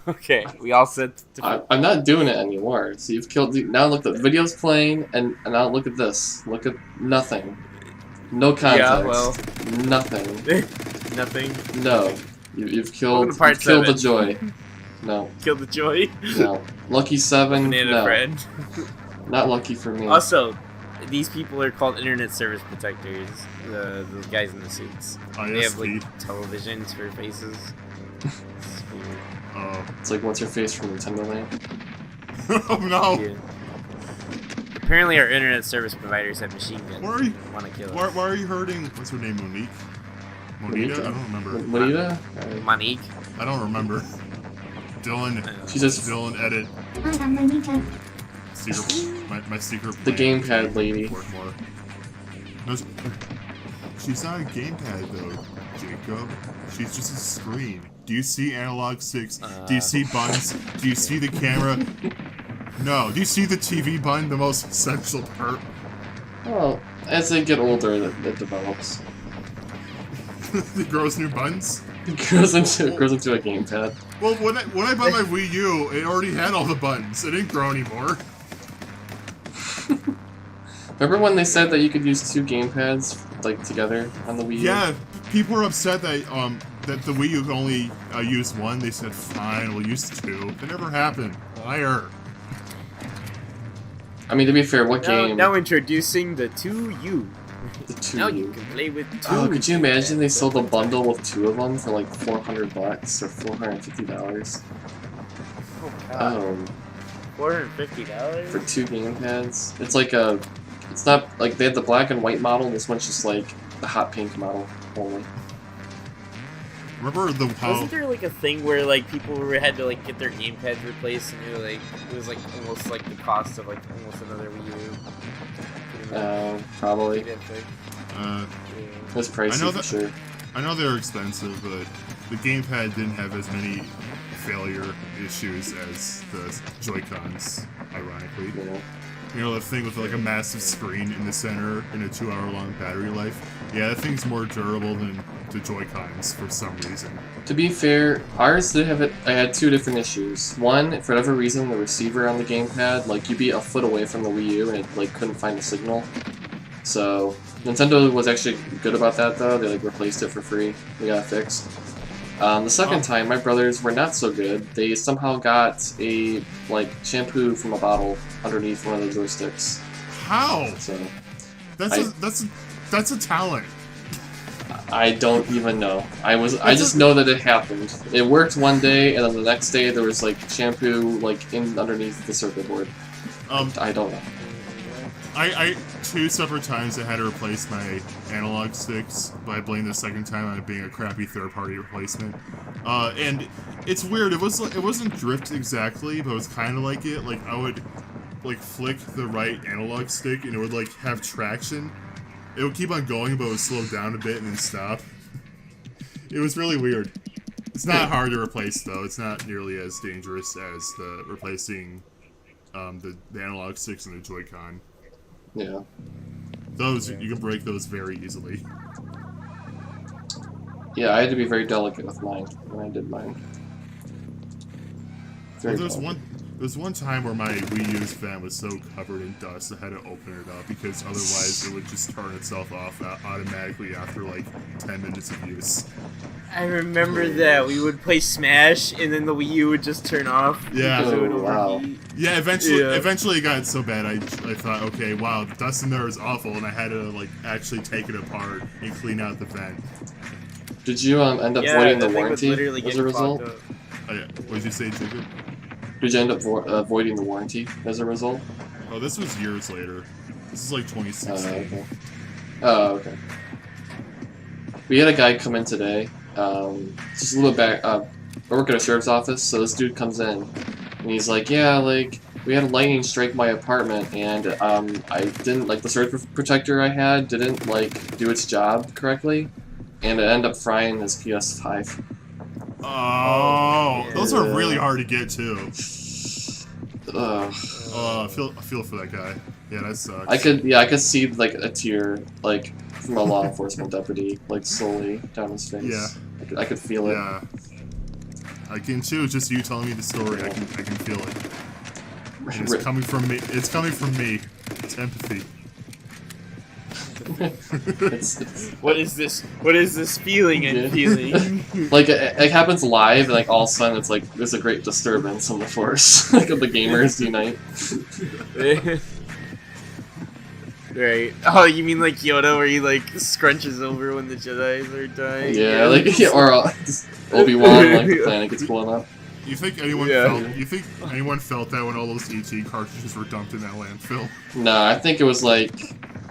Okay, we all said I'm not doing it anymore. So you've killed. Now look, the video's playing, and now look at this. Look at nothing. No yeah, well, context. Nothing. nothing. No. You've Welcome killed. to part You've killed the 7. joy. No. Kill the joy. No. Lucky 7. Banana No. friend. Not lucky for me. Also, these people are called internet service protectors. The guys in the suits. They have like televisions for faces. It's weird. It's like what's her face from Nintendo Land. Oh no! Yeah. Apparently, our internet service providers have machine guns. Why are you? Want to kill Why us? are you hurting? What's her name? Monique? Monita? I don't remember. Monita? Monique. I don't remember. Dylan. She just Dylan edit. Secret. My secret. the gamepad lady. Work more. No, she's not a gamepad though, Jacob. She's just a screen. Do you see analog sticks? Do you see buttons? Do you see the camera? No. Do you see the TV button? The most essential part. Well, as they get older, it develops. It grows new buttons. It grows into a gamepad. Well, when I bought my Wii U, it already had all the buttons. It didn't grow anymore. Remember when they said that you could use 2 gamepads like together on the Wii U? Yeah, people were upset that that the Wii U could only use 1. They said, "Fine, we'll use 2." It never happened. Liar. I mean, to be fair, what game? Now introducing the 2U. The 2U. Now you can play with 2. Oh, could you imagine they sold a bundle with 2 of them for like $400 or $450? Oh god. Oh, $450 for 2 gamepads. It's like it's not like they had the black and white model. This one's just like the hot pink model only. Remember Wasn't there like a thing where like people had to like get their gamepads replaced, and it was like almost like the cost of like almost another Wii U? Probably. It was pricey for sure. I know they're expensive, but the gamepad didn't have as many failure issues as the Joy-Cons, ironically. Yeah. You know, the thing with like a massive screen in the center and a 2-hour-long battery life? Yeah, that thing's more durable than the Joy-Cons for some reason. To be fair, ours did have it. I had 2 different issues. One, for whatever reason, the receiver on the gamepad, like you'd be a foot away from the Wii U and it like couldn't find a signal. So Nintendo was actually good about that though. They like replaced it for free. We got it fixed. The second time, my brothers were not so good. They somehow got a like shampoo from a bottle underneath one of the joysticks. How? So that's a talent. I don't even know. I just know that it happened. It worked one day, and then the next day there was like shampoo like in underneath the circuit board. I don't know. I 2 separate times I had to replace my analog sticks, but I blame the second time on it being a crappy third-party replacement. And it's weird. It wasn't drift exactly, but it was kind of like it. Like I would like flick the right analog stick, and it would like have traction. It would keep on going, but it would slow down a bit and then stop. It was really weird. It's not hard to replace though. It's not nearly as dangerous as the replacing the analog sticks and the Joy-Con. Yeah. Those, you can break those very easily. Yeah, I had to be very delicate with mine when I did mine. Well, there's one time where my Wii U's fan was so covered in dust I had to open it up because otherwise it would just turn itself off automatically after like 10 minutes of use. I remember that we would play Smash and then the Wii U would just turn off. Yeah. Because it would Wow. overheat. Yeah, eventually it got so bad I thought, okay, wow, the dust in there is awful, and I had to like actually take it apart and clean out the vent. Did you end up voiding the warranty as a result? Oh, yeah. What did you say, Jacob? Did you end up voiding the warranty as a result? Oh, this was years later. This is like 2016. Okay. Oh, okay. We had a guy come in today, just a little bit back. I work at a sheriff's office, so this dude comes in, and he's like, yeah, like, we had a lightning strike my apartment, and I didn't, like, the surge protector I had didn't, like, do its job correctly, and it ended up frying his PS5. Oh, those are really hard to get too. I feel for that guy. Yeah, that sucks. I could see like a tear like from a law enforcement deputy like slowly down his face. Yeah, I could feel it. Yeah. I can too. Just you telling me the story. I can feel it. And it's coming from me. It's coming from me. It's empathy. What is this? What is this feeling and feeling? Like it happens live, and like all of a sudden it's like there's a great disturbance on the force. Like of the gamers unite. Right. Oh, you mean like Yoda, where he like scrunches over when the Jedi's are dying? Yeah, like or just Obi-Wan, like the planet gets blown up. You think anyone felt? You think anyone felt that when all those ET cartridges were dumped in that landfill? No, I think it was like,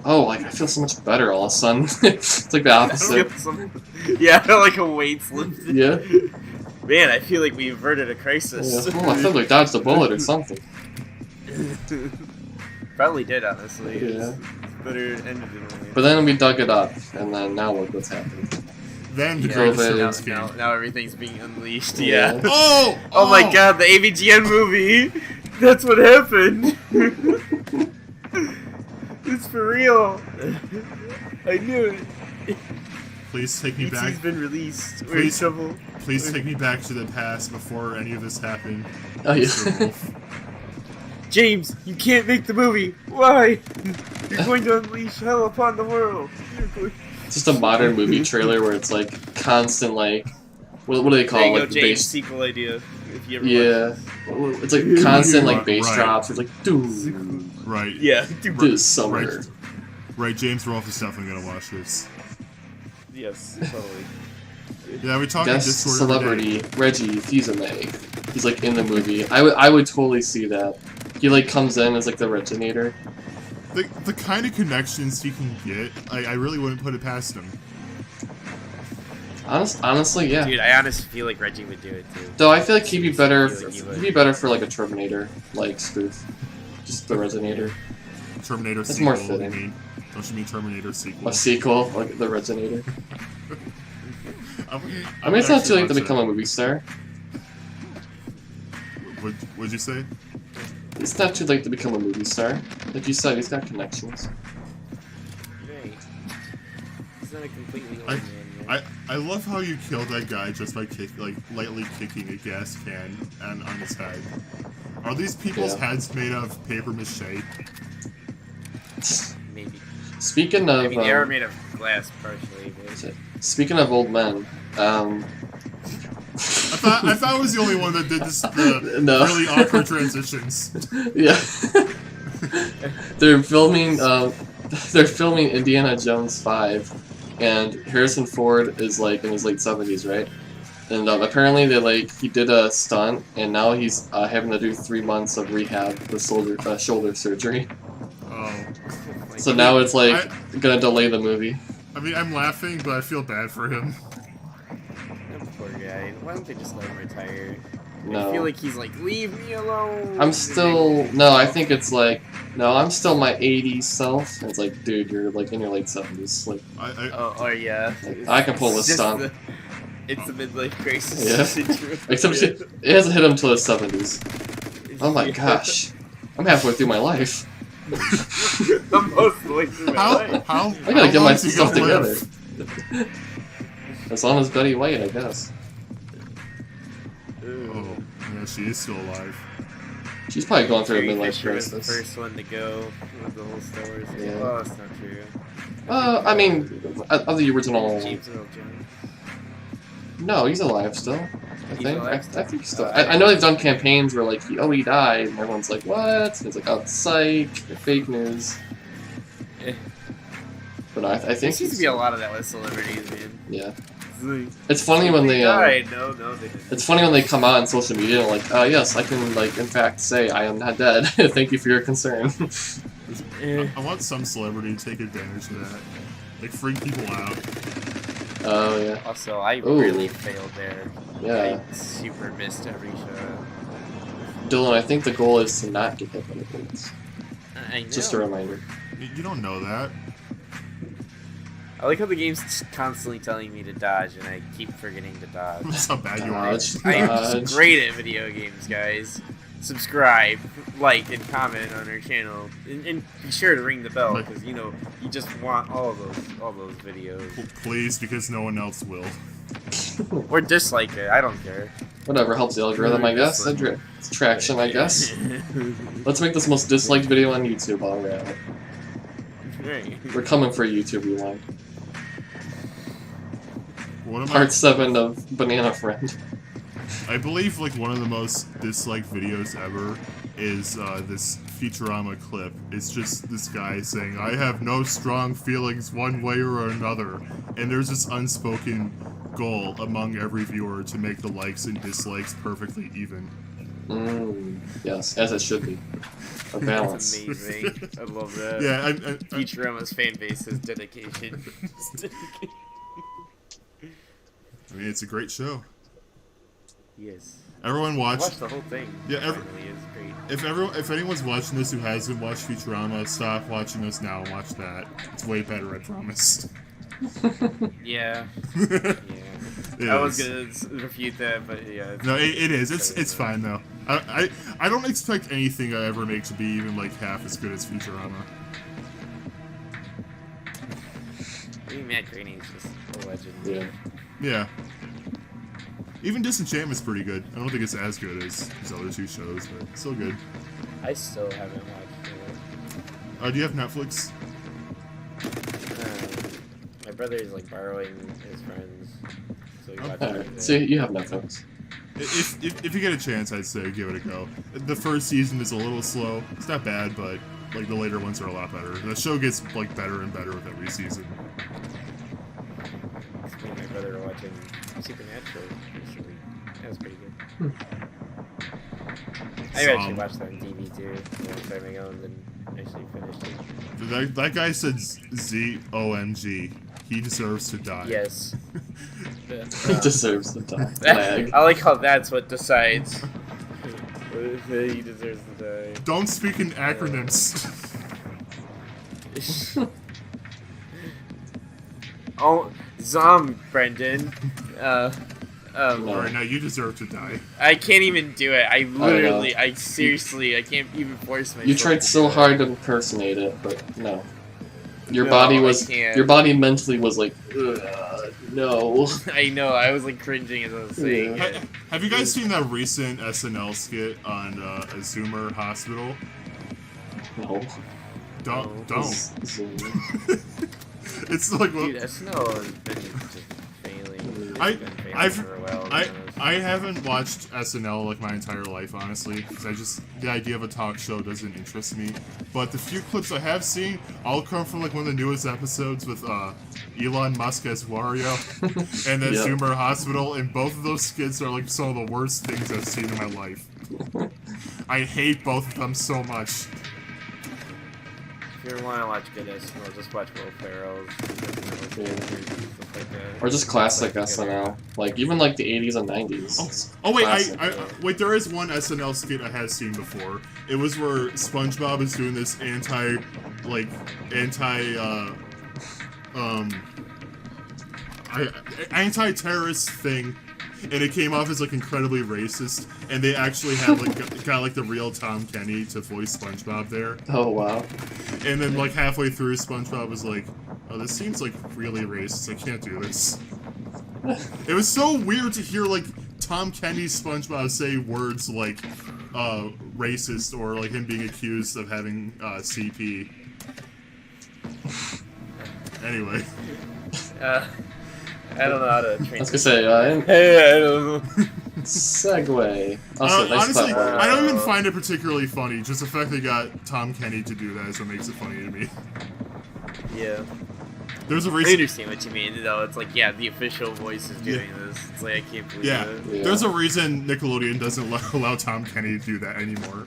oh, like I feel so much better all of a sudden. It's like the opposite. Yeah, like a weight's lifted. Yeah. Man, I feel like we averted a crisis. Yeah. Oh, I feel like dodged a bullet or something. Probably did, honestly. Yeah. It's better ended in a way. But then we dug it up, and then now look what's happening. Then the Yeah, great now- disturbance came. Now everything's being unleashed. Yeah. Yeah. Oh! Oh my god, the AVGN movie! That's what happened! It's for real! I knew it! Please take me ET's back. been released. Where's Please- Shovel? Please take me back to the past before any of this happened. Oh Mr. yeah. Wolf. James, you can't make the movie! Why? You're going to unleash hell upon the world! You're going... It's just a modern movie trailer where it's like constant like, what do they call There it? you Like go, the James, bass. sequel idea. If you ever Yeah. It's like constant like bass Right. drops. It's like, dude, Right. Yeah, this summer. Right. Right, James Rolfe is definitely gonna watch this. yes, totally. Yeah, we talked Guest Discord every day. celebrity Reggie Fils-Aimé. He's like in the movie. I would totally see that. He like comes in as like the Reginator. The kind of connections he can get, I really wouldn't put it past him. Honestly, yeah. Dude, I honestly feel like Reggie would do it too. Though I feel like he'd be better. I feel like he would. He'd be better for like a Terminator like spoof. Just the Reginator. Terminator That's sequel, more you fitting. mean? Don't you mean Terminator sequel? A sequel like the Reginator. I I mean, it's not too late to become a movie star. What'd you say? It's not too late to become a movie star. Like you said, he's got connections. Right. He's not a completely old man yet. I love how you killed that guy just by lightly kicking a gas can on his head. Are these people's Yeah. heads made of paper mache? Maybe. Speaking of, I mean, they are made of glass partially, but... speaking of old men, I thought I was the only one that did this the No. really awkward transitions. yeah, they're filming. They're filming Indiana Jones 5, and Harrison Ford is like in his late 70s, right? And apparently he did a stunt, and now he's having to do 3 months of rehab with shoulder surgery. Oh. So now it's like gonna delay the movie. I mean, I'm laughing, but I feel bad for him. That poor guy. Why don't they just let him retire? No. I feel like he's like, leave me alone! I'm still no. I think it's like no. I'm still my 80s self. It's like, dude, you're like in your late 70s. Like, Oh, yeah. I can pull this It's just stunt. It's the midlife crisis Yeah. syndrome. Except it hasn't hit him till his 70s. Oh my gosh, I'm halfway through my life. The most way through my life. How I gotta get long my is he stuff gonna together. live? As long as Betty White, I guess. Oh, yeah, she is still alive. She's probably going through a Carrie midlife Fisher was the crisis. first one to go with the whole Star Wars thing. Yeah. Well, that's not true. I mean, of the original. James Earl Jones. No, he's alive still. I He's think. alive I think he's still. I know they've done campaigns where like he died, and everyone's like, what? And it's like, oh, psych, fake news. Eh. But I There think seems to be a lot of that with celebrities, man. Yeah, It's like, it's funny when they. died. No, they didn't. It's funny when they come out on social media and like, yes, I can like in fact say I am not dead. Thank you for your concern. Eh. I want some celebrity to take advantage of that. Like, freak people out. Oh yeah, Also, I Ooh. really failed there. yeah. I super missed every shot. Dylan, I think the goal is to not get hit by the bullets. I know. Just a reminder. You don't know that. I like how the game's constantly telling me to dodge, and I keep forgetting to dodge. That's how bad you are. Dodge, I am dodge. great at video games, guys. Subscribe, like, and comment on our channel, and be sure to ring the bell because you just want all those videos. Please, because no one else will. Or dislike it. I don't care. Whatever, helps the algorithm, I guess. Traction, I guess. Let's make this most disliked video on YouTube while we're at it. Right. We're coming for a YouTube rewind. One of my, Part 7 of Banana Friend. I believe like one of the most disliked videos ever is this Futurama clip. It's just this guy saying, "I have no strong feelings one way or another," and there's this unspoken goal among every viewer to make the likes and dislikes perfectly even. Yes, as it should be. A balance. That's amazing. I love that. Yeah, Futurama's fan base is dedication. I mean, it's a great show. Yes. Everyone I watch. watched the whole thing. Yeah, It really is great. If anyone's watching this who hasn't watched Futurama, stop watching us now and watch that. It's way better, I promise. Yeah. It I was is. gonna refute that, but yeah. No, it is. It's fine though. I don't expect anything I ever make to be even like half as good as Futurama. I mean, Matt Groening's just a legend. Yeah. Yeah. Even Disenchantment's pretty good. I don't think it's as good as his other two shows, but still good. I still haven't watched it. Do you have Netflix? My brother is like borrowing his friends, so he watches Alright, it. so you have Netflix. If you get a chance, I'd say give it a go. The first season is a little slow. It's not bad, but like the later ones are a lot better. The show gets like better and better with every season. Me and my brother are watching Supernatural recently. That was pretty good. I actually watched that on TV too a long time ago and then actually finished it. That guy said ZOMG. He deserves to die. Yes. He deserves to die. Lag. I like how that's what decides. He deserves to die. Don't speak in acronyms. Oh, Brendan. Alright, now you deserve to die. I can't even do it. I literally, I seriously, I can't even force myself. You tried to so do it. hard to impersonate it, but no. Your No, body I was. can't. Your body mentally was like, ugh, no. I know. I was like cringing as I was saying it. Have you guys seen that recent SNL skit on Zoomer Hospital? No. Don't. Zoom. It's like Dude, SNL has been just failing. It's I- been failing I've- for a while. to be honest. I haven't watched SNL like my entire life, honestly, because the idea of a talk show doesn't interest me. But the few clips I have seen all come from like one of the newest episodes with Elon Musk as Wario, and then Yep. Zoomer Hospital, and both of those skits are like some of the worst things I've seen in my life. I hate both of them so much. If you want to watch good SNL, just watch Will Ferrell's. Stuff like that. Or just classic Like, SNL. Like, even like the 80s and 90s. Oh wait, Classic. wait. There is one SNL skit I have seen before. It was where SpongeBob is doing this anti-terrorist thing, and it came off as like incredibly racist. And they actually had like got like the real Tom Kenny to voice SpongeBob there. Oh, wow. And then like halfway through, SpongeBob was like, "Oh, this seems like really racist. I can't do this." It was so weird to hear like Tom Kenny's SpongeBob say words like racist or like him being accused of having CP. Anyway. I don't know how to I was gonna say, I don't know. segue. Also, nice Honestly, platform. I don't even find it particularly funny. Just the fact they got Tom Kenny to do that is what makes it funny to me. Yeah. There's a I reason. understand what you mean, though. It's like, yeah, the official voice is doing this. It's like, I can't believe Yeah. it. Yeah. There's a reason Nickelodeon doesn't allow Tom Kenny to do that anymore.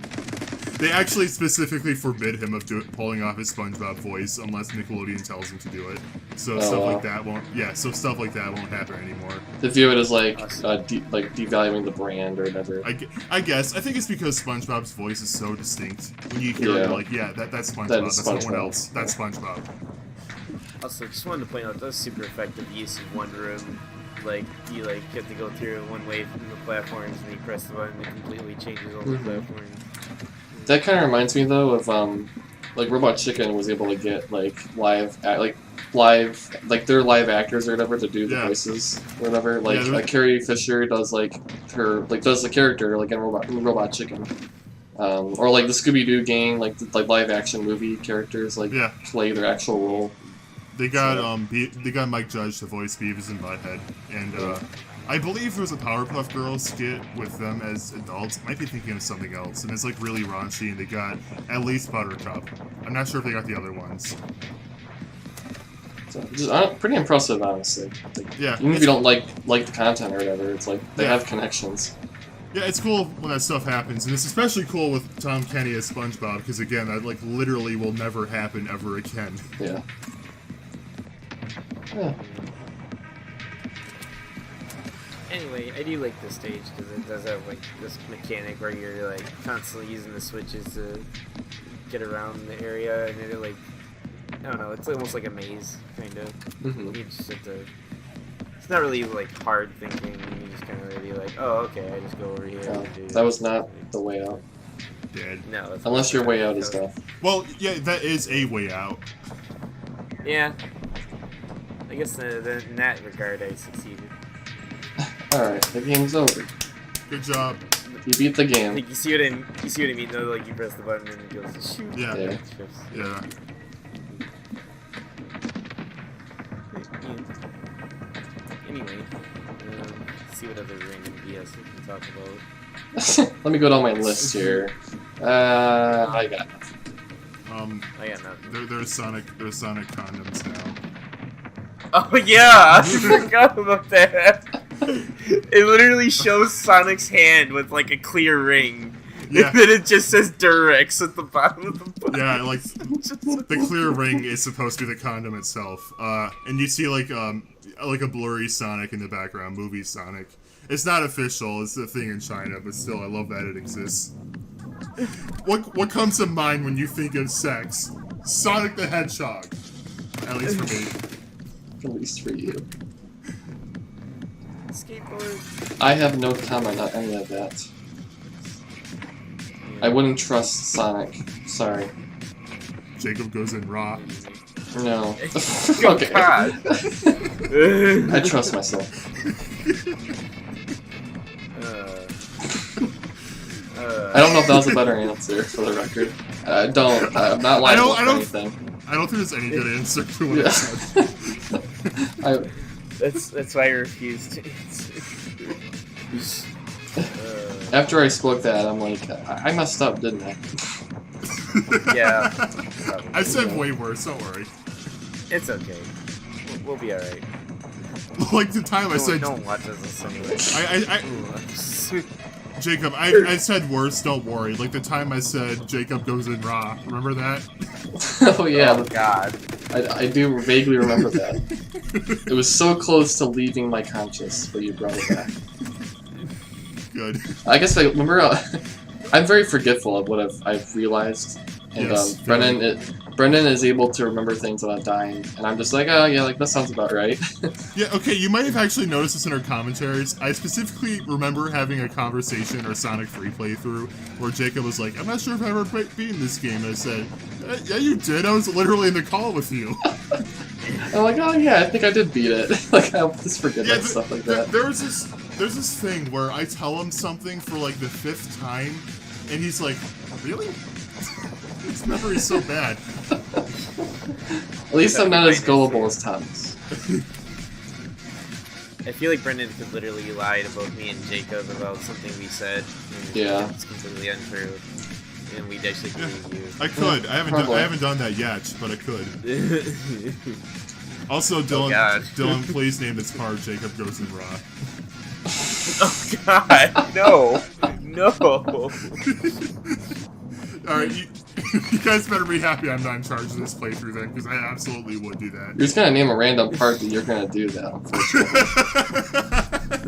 They actually specifically forbid him of pulling off his SpongeBob voice unless Nickelodeon tells him to do it. So stuff wow. like that won't. Yeah, so stuff like that won't happen anymore. They view it as like devaluing the brand or whatever. I guess. I think it's because SpongeBob's voice is so distinct. When you hear it, you're like, yeah, that's SpongeBob. That is That's no one SpongeBob. else. That's SpongeBob. Also, just wanted to point out, that's super effective use of one room. Like, you like have to go through one way from the platforms, and you press the button, it completely changes all the platforms. That kind of reminds me though of like Robot Chicken was able to get like their live actors or whatever to do the voices or whatever. Like Carrie Fisher does like does the character like in Robot Chicken. Or like the Scooby-Doo gang, like live action movie characters, like play their actual role. They got they got Mike Judge to voice Beavis and Butthead, and I believe there was a Powerpuff Girls skit with them as adults. I might be thinking of something else, and it's like really raunchy. And they got at least Buttercup. I'm not sure if they got the other ones. So just pretty impressive, honestly. Like, even if you don't like the content or whatever, it's like they have connections. Yeah, it's cool when that stuff happens, and it's especially cool with Tom Kenny as SpongeBob, because again, that like literally will never happen ever again. Yeah. Anyway, I do like this stage because it does have like this mechanic where you're like constantly using the switches to get around the area, and it like, I don't know, it's almost like a maze kind of. You just have to. It's not really like hard thinking. You just kind of be like, oh, okay, I just go over here. And do that was not the way out. Dead. No. Unless your way out is death. Well, yeah, that is a way out. Yeah. I guess in that regard, I succeeded. Alright, the game's over. Good job. You beat the game. Like, you see what I mean? Though, like you press the button and it goes shoot. Yeah. Yeah. Anyway, see what other random BS we can talk about. Let me go down my list here. I got nothing. I got nothing. There's Sonic condoms now. Oh yeah, I forgot about that. It literally shows Sonic's hand with like a clear ring. Yeah. And then it just says Durex at the bottom of the box. Yeah, like the clear ring is supposed to be the condom itself. And you see like a blurry Sonic in the background, movie Sonic. It's not official, it's a thing in China, but still, I love that it exists. What comes to mind when you think of sex? Sonic the Hedgehog. At least for me. At least for you. Skateboard. I have no comment on any of that. I wouldn't trust Sonic. Sorry. Jacob goes in raw. No. Oh, okay. God. I trust myself. I don't know if that was a better answer, for the record. I'm not liable for anything. I don't think there's any good answer to what I said. That's why I refused to answer. After I spoke that, I'm like, I messed up, didn't I? Yeah. I said way worse, don't worry. It's okay. We'll be alright. Like the time I said... No one watches this anyway. Jacob, I said worse, don't worry. Like the time I said Jacob goes in raw. Remember that? Oh yeah. Oh god. I do vaguely remember that. It was so close to leaving my conscious, but you brought it back. Good. I guess I remember. I'm very forgetful of what I've realized, and yes, Brendan is able to remember things without dying, and I'm just like, oh yeah, like that sounds about right. Yeah, okay, you might have actually noticed this in our commentaries. I specifically remember having a conversation or Sonic 3 playthrough where Jacob was like, I'm not sure if I ever beaten this game, and I said, yeah, you did. I was literally in the call with you. I'm like, oh yeah, I think I did beat it. Like I just forget that stuff like that. There's this thing where I tell him something for like the 5th time, and he's like, really? His memory's so bad. At least I'm not as gullible as Thomas. I feel like Brendan could literally lie to both me and Jacob about something we said. Yeah. It's completely untrue. And we'd actually believe you. I could. I haven't done that yet, but I could. Also, Dylan, please name this part Jacob Goes in Raw. Oh god, no. No. Alright, you guys better be happy I'm not in charge of this playthrough then, because I absolutely would do that. You're just gonna name a random part that you're gonna do that, unfortunately.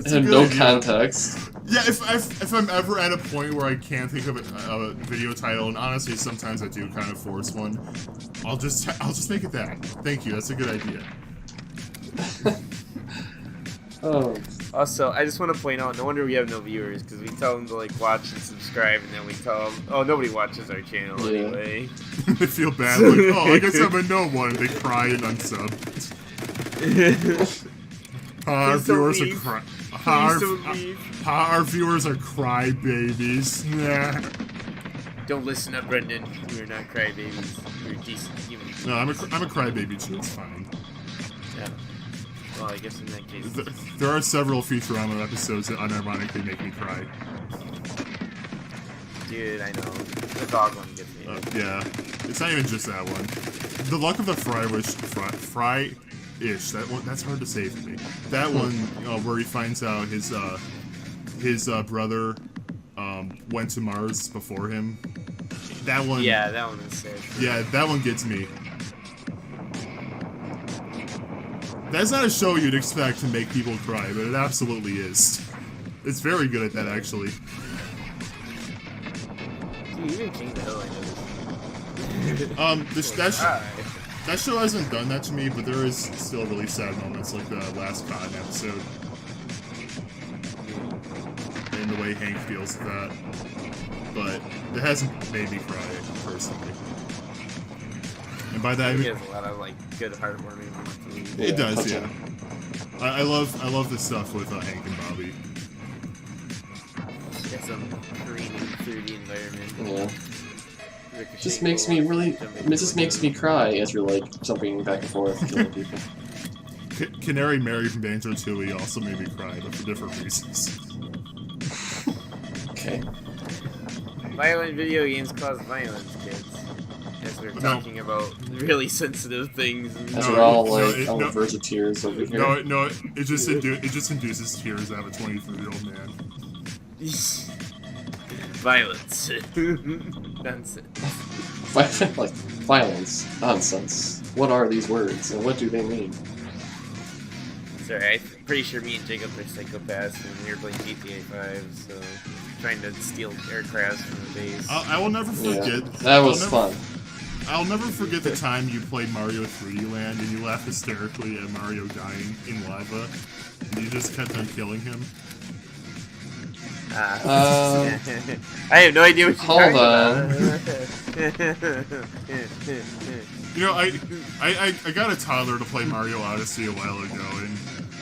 It had no context. Yeah, if I'm ever at a point where I can't think of a video title, and honestly sometimes I do kind of force one, I'll just make it that. Thank you, that's a good idea. Oh. Also, I just want to point out, no wonder we have no viewers, because we tell them to like watch and subscribe, and then we tell them, oh, nobody watches our channel anyway. They feel bad, like, oh, I guess I'm a no one. They cry and unsub. Our viewers are cry. Our viewers are crybabies. Don't listen up, Brendan. We're not crybabies. We're decent humans. No, I'm a crybaby too. It's fine. Yeah. Well, I guess in that case. There are several Futurama episodes that unironically make me cry. Dude, I know. The dog one gets me. Yeah. It's not even just that one. The Luck of the Fry-ish. That's hard to say for me. That one, where he finds out his brother went to Mars before him. That one. Yeah, that one is sick. Yeah, that one gets me. That's not a show you'd expect to make people cry, but it absolutely is. It's very good at that, actually. Dude, even King of the Hill, I know. That show hasn't done that to me, but there is still really sad moments, like the last Cotton episode. And the way Hank feels with that. But it hasn't made me cry, personally. And by that I mean, it has a lot of like good heartwarming moments. It does, yeah. I love the stuff with Hank and Bobby. Get some green through the environment. Yeah. It just makes me cry as you're like jumping back and forth, killing people. Canary Mary from Banjo-Tooie also made me cry, but for different reasons. Okay. Violent video games cause violence, kids. As we're talking about really sensitive things. As we're all like on the verge of tears over here. No, it just induces tears out of a 23-year-old man. Violence. Nonsense. Like, violence. Nonsense. What are these words, and what do they mean? Sorry, I'm pretty sure me and Jacob are psychopaths when we were playing GTA 5, so trying to steal aircrafts from the base. I will never forget. Yeah, that was fun. I'll never forget the time you played Mario 3D Land and you laughed hysterically at Mario dying in lava, and you just kept on killing him. I have no idea what you're talking about. You know, I got a toddler to play Mario Odyssey a while ago,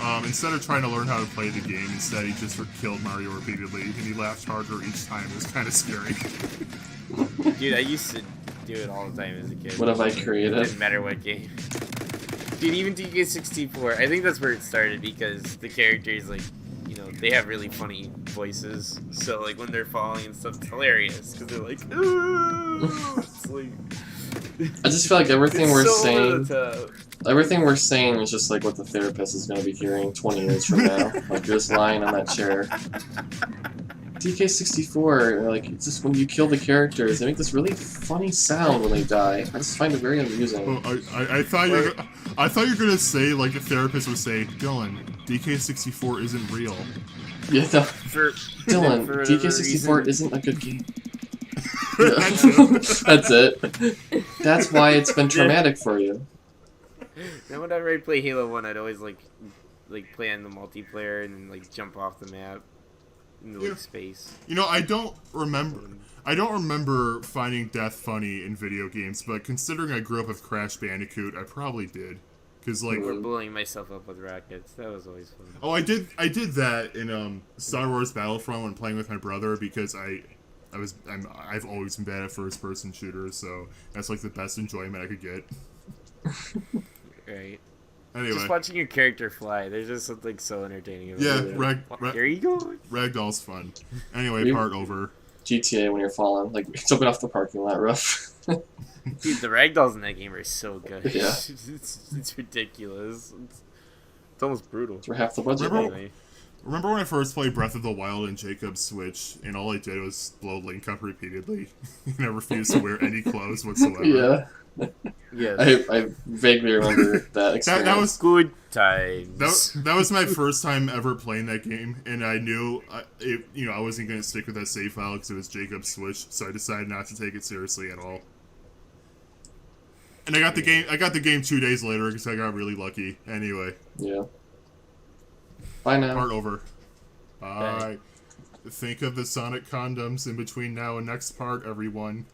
and instead of trying to learn how to play the game, instead he just killed Mario repeatedly, and he laughed harder each time. It was kind of scary. Dude, I used to do it all the time as a kid. What have I created? It didn't matter what game. Dude, even DK64, I think that's where it started because the characters, like, you know, they have really funny voices. So, like, when they're falling and stuff, it's hilarious because they're like, ooh! It's like... I just feel like everything we're saying... Everything we're saying is just like what the therapist is going to be hearing 20 years from now. Like, you're just lying on that chair. DK64, like, it's just when you kill the characters, they make this really funny sound when they die. I just find it very amusing. Well, I thought you were gonna say, like, the therapist would say, Dylan, DK64 isn't real. Yeah, no. Dylan, DK64 isn't a good game. That's it. That's why it's been traumatic for you. Then whenever I play Halo 1, I'd always like play on the multiplayer and then like jump off the map into like space. You know, I don't remember finding death funny in video games, but considering I grew up with Crash Bandicoot, I probably did. Cause like or blowing myself up with rockets, that was always fun. Oh, I did that in Star Wars Battlefront when playing with my brother because I've always been bad at first-person shooters, so that's like the best enjoyment I could get. Right. Anyway. Just watching your character fly, there's just something so entertaining about it. There you go. Ragdoll's fun. Anyway, part over. GTA when you're falling, like jumping off the parking lot rough. Dude, the ragdolls in that game are so good. Yeah. It's ridiculous. It's almost brutal. For half the budget. Remember when I first played Breath of the Wild in Jacob's Switch, and all I did was blow Link up repeatedly, and I refused to wear any clothes whatsoever? Yeah. Yes. I vaguely remember that experience. That was good times. That was my first time ever playing that game, and I knew I wasn't going to stick with that save file because it was Jacob's Switch, so I decided not to take it seriously at all. And I got the game 2 days later because I got really lucky. Anyway. Yeah. Bye now. Part over. Bye. Think of the Sonic condoms in between now and next part, everyone.